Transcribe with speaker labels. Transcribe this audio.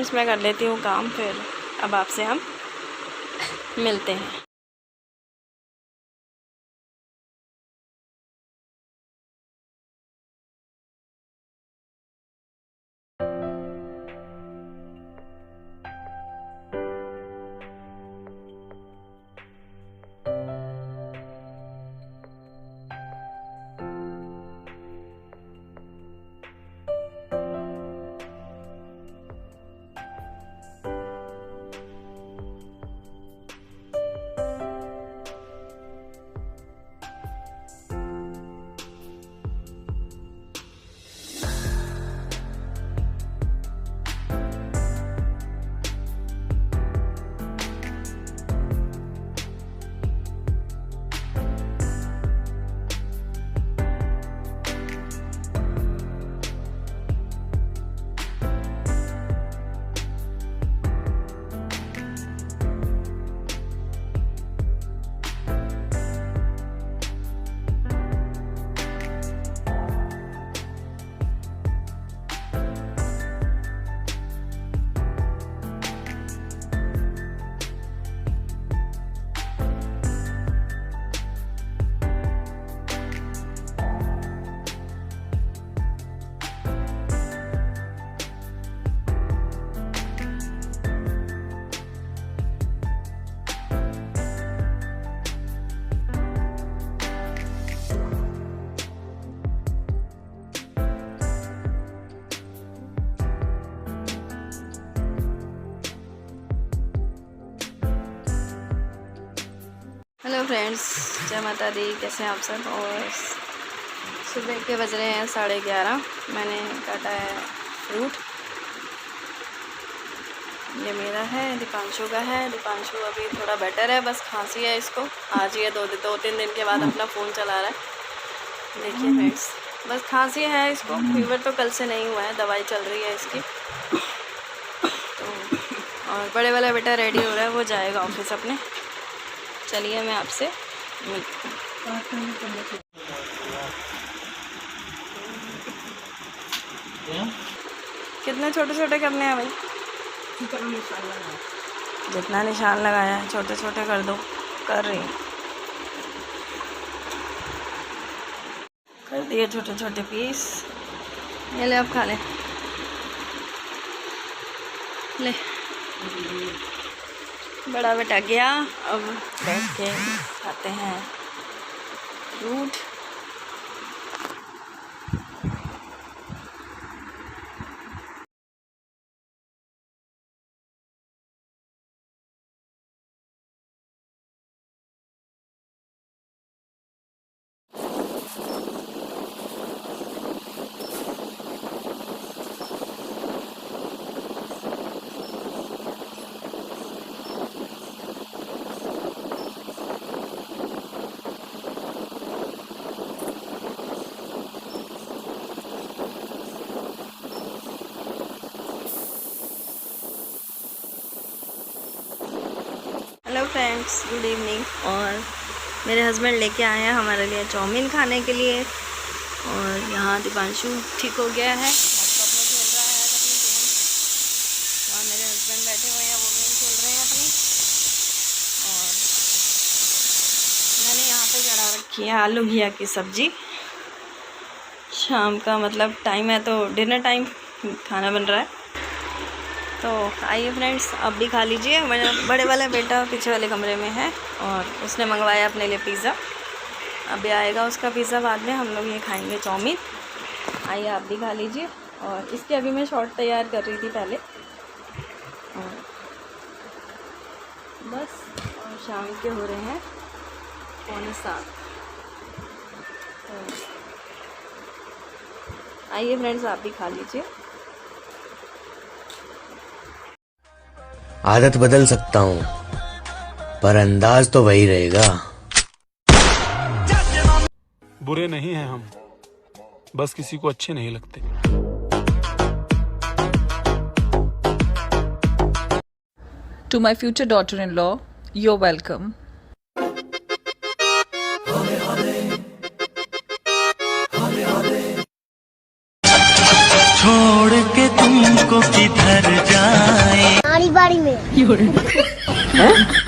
Speaker 1: Friends मैं कर लेती हूँ काम, फिर अब आपसे हम मिलते हैं। हेलो फ्रेंड्स, जय माता दी। कैसे हैं आप सब? और सुबह के बज रहे हैं 11:30। मैंने काटा है फ्रूट। ये मेरा है, दीपांशु का है। दीपांशु अभी थोड़ा बेटर है, बस खांसी है इसको। आज ये 2-3 दिन के बाद अपना फ़ोन चला रहा है। देखिए फ्रेंड्स, बस खांसी है इसको। फीवर तो कल से नहीं हुआ है, दवाई चल रही है इसकी। तो और बड़े वाला बेटा रेडी हो रहा है, वो जाएगा ऑफिस अपने। चलिए मैं आपसे कितने छोटे छोटे करने हैं भाई? जितना निशान लगाया है छोटे छोटे कर दो। कर रही हूँ, कर दिए छोटे छोटे पीस। ये ले, अब खा ले। ले, बड़ा बेटा गया, अब बैठ के खाते हैं fruit. Hello friends, good evening. और मेरे हस्बैंड लेके आए हैं हमारे लिए चाउमीन खाने के लिए। और यहाँ दीपांशु ठीक हो गया है, लैपटॉप में खेल रहा है अपनी गेम। और मेरे हस्बैंड बैठे हुए हैं, वो गेम खेल रहे हैं अपनी। और मैंने यहाँ पे चढ़ा रखी है आलू घिया की सब्ज़ी। शाम का मतलब टाइम है, तो डिनर टाइम खाना बन रहा है। तो आइए फ्रेंड्स, आप भी खा लीजिए। मेरा बड़े वाला बेटा पीछे वाले कमरे में है और उसने मंगवाया अपने लिए पिज़्ज़ा। अभी आएगा उसका पिज़्ज़ा बाद में। हम लोग ये खाएंगे चाउमीन। आइए आप भी खा लीजिए। और इसके अभी मैं शॉर्ट तैयार कर रही थी पहले। और बस, और शाम के हो रहे हैं 6:45। आइए फ्रेंड्स, आप भी खा लीजिए।
Speaker 2: आदत बदल सकता हूँ पर अंदाज तो वही रहेगा।
Speaker 3: बुरे नहीं हैं हम, बस किसी को अच्छे नहीं लगते।
Speaker 4: To my future daughter-in-law, you're welcome.
Speaker 5: छोड़ के तुमको किधर जा हैं?